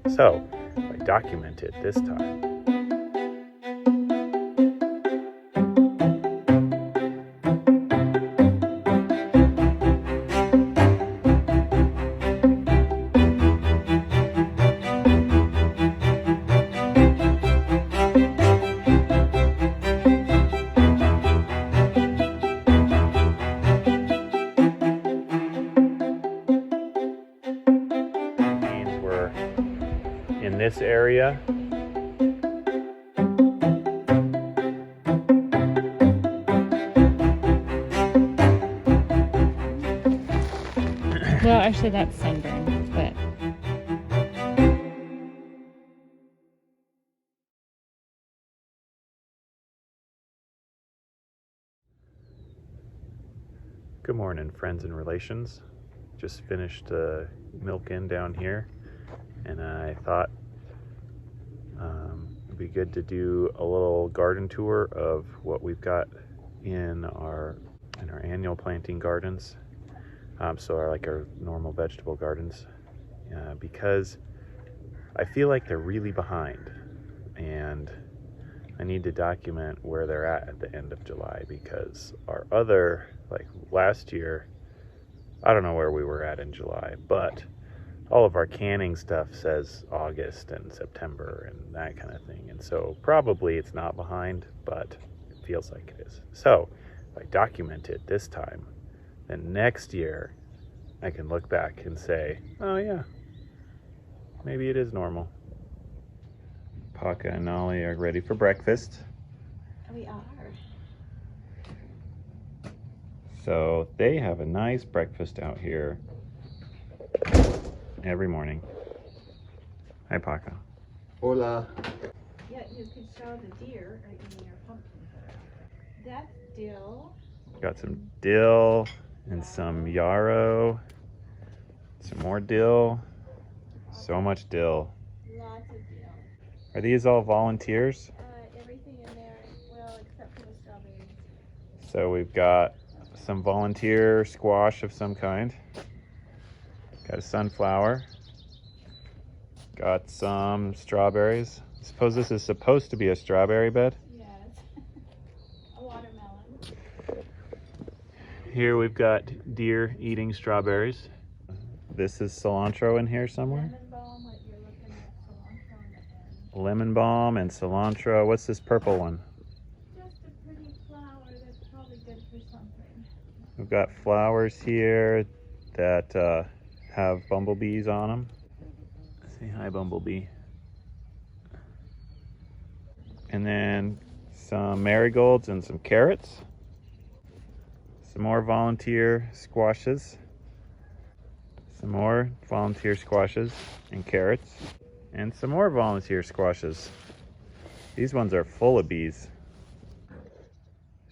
So I document it this time. Means we're in this area. Well, actually, that's sunburn, but Good morning, friends and relations. Just finished milking down here, and I thought it'd be good to do a little garden tour of what we've got in our annual planting gardens. So our normal vegetable gardens, because I feel like they're really behind, and I need to document where they're at the end of July, because our other, like last year, I don't know where we were at in July, but all of our canning stuff says August and September and that kind of thing. And so probably it's not behind, but it feels like it is. So if I document it this time, then next year I can look back and say, oh yeah, maybe it is normal. Paca and Nali are ready for breakfast. We are. So they have a nice breakfast out here every morning. Hi, Paca. Hola. Yeah, you could show the deer or eating your pumpkins that are out there. That's dill. Got some dill and some yarrow. Some more dill. So much dill. Lots of dill. Are these all volunteers? Everything in there, well, except for the strawberries. So we've got some volunteer squash of some kind. Got a sunflower. Got some strawberries. I suppose this is supposed to be a strawberry bed. Yes. A watermelon. Here we've got deer eating strawberries. This is cilantro in here somewhere. Lemon balm, what you're looking at, cilantro on the end. Lemon balm and cilantro. What's this purple one? Just a pretty flower that's probably good for something. We've got flowers here that have bumblebees on them. Say hi, bumblebee. And then some marigolds and some carrots. Some more volunteer squashes. Some more volunteer squashes and carrots. And some more volunteer squashes. These ones are full of bees.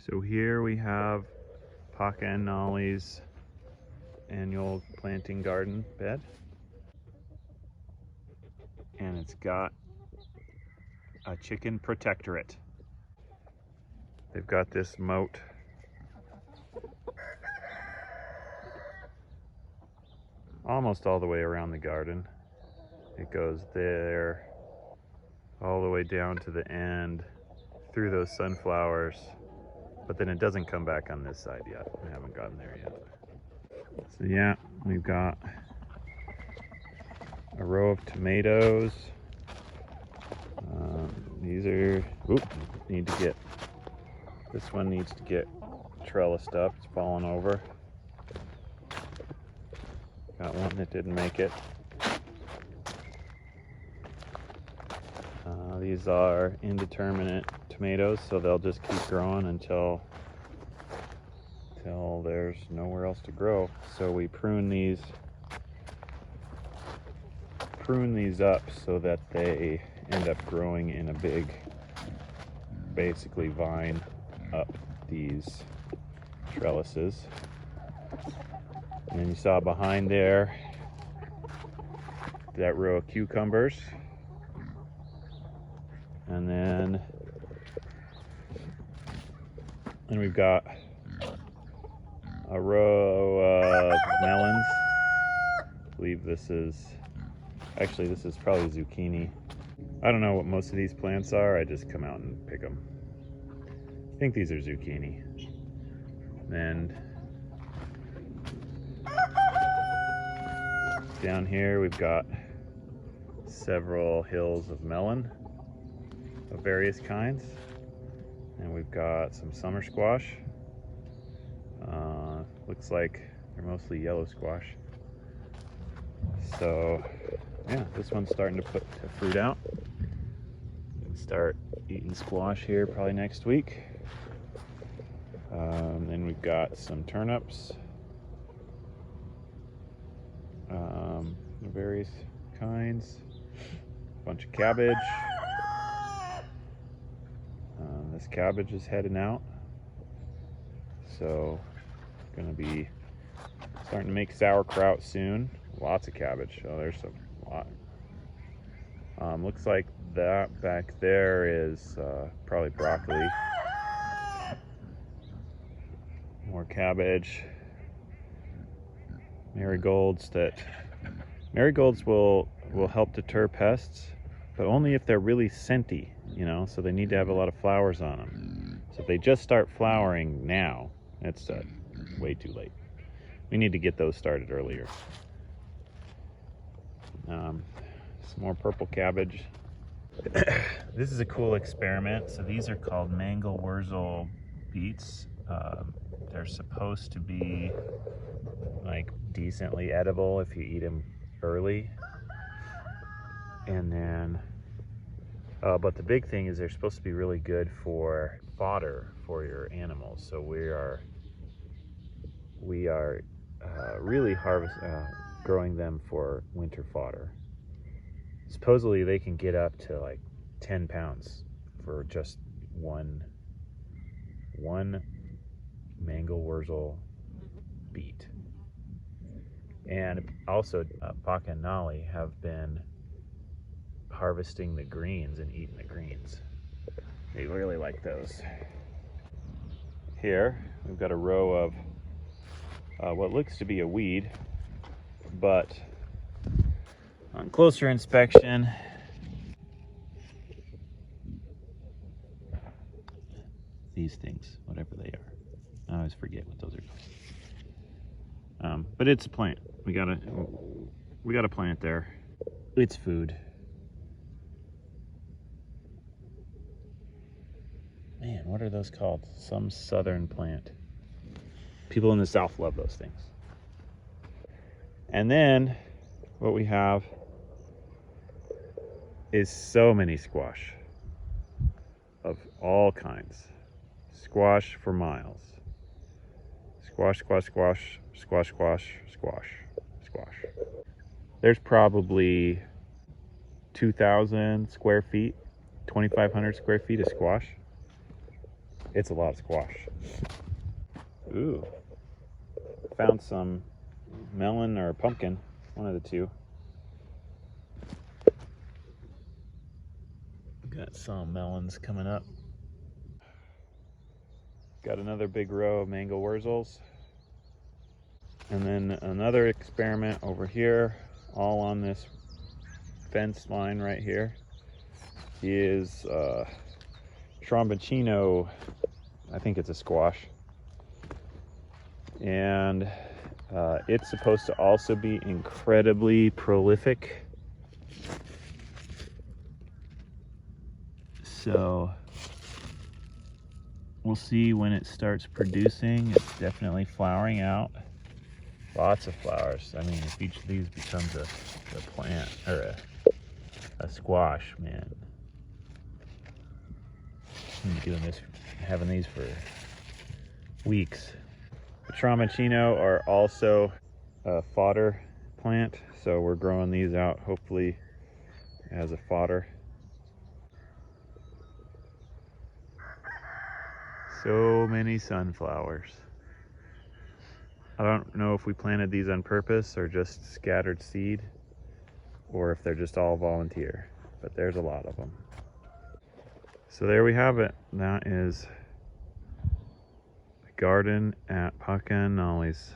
So here we have Paca and Nali's annual planting garden bed. And it's got a chicken protectorate. They've got this moat almost all the way around the garden. It goes there all the way down to the end through those sunflowers, but then it doesn't come back on this side yet. We haven't gotten there yet. So yeah, we've got a row of tomatoes. These are, this one needs to get trellised up. It's fallen over. Got one that didn't make it. These are indeterminate tomatoes, so they'll just keep growing until there's nowhere else to grow. So we prune these up so that they end up growing in a big, basically vine up these trellises. And then you saw behind there that row of cucumbers. And then we've got a row of melons. I believe this is Actually, this is probably zucchini. I don't know what most of these plants are. I just come out and pick them. I think these are zucchini. And down here we've got several hills of melon of various kinds. And we've got some summer squash. Looks like they're mostly yellow squash. So yeah, this one's starting to put to fruit out. Start eating squash here probably next week. Then we've got some turnips, various kinds, a bunch of cabbage. This cabbage is heading out, so gonna be starting to make sauerkraut soon. Lots of cabbage. Oh, there's a lot. Looks like that back there is probably broccoli. More cabbage. Marigolds will help deter pests, but only if they're really scenty, you know, so they need to have a lot of flowers on them. So if they just start flowering now, it's way too late. We need to get those started earlier. Some more purple cabbage. This is a cool experiment. So these are called mango wurzel beets. They're supposed to be like decently edible if you eat them early. And then, but the big thing is they're supposed to be really good for fodder for your animals. So we are really growing them for winter fodder. Supposedly they can get up to like 10 pounds for just one mango wurzel beet. And also Paca and Nali have been harvesting the greens and eating the greens. They really like those. Here we've got a row of what looks to be a weed, but on closer inspection, these things, whatever they are, I always forget what those are called. But it's a plant. We got a plant there. It's food. Man, what are those called? Some southern plant. People in the South love those things. And then what we have is so many squash of all kinds. Squash for miles. Squash, squash, squash, squash, squash, squash, squash. There's probably 2,000 square feet, 2,500 square feet of squash. It's a lot of squash. Ooh, found some melon or pumpkin, one of the two. Got some melons coming up. Got another big row of mango wurzels. And then another experiment over here, all on this fence line right here, is Tromboncino. I think it's a squash. And it's supposed to also be incredibly prolific. So we'll see when it starts producing. It's definitely flowering out. Lots of flowers. I mean, if each of these becomes a plant or a squash, man. I'm doing this, having these for weeks. The Tromboncino are also a fodder plant, so we're growing these out hopefully as a fodder. So many sunflowers. I don't know if we planted these on purpose or just scattered seed, or if they're just all volunteer, but there's a lot of them. So there we have it. That is the garden at Paca and Nali's.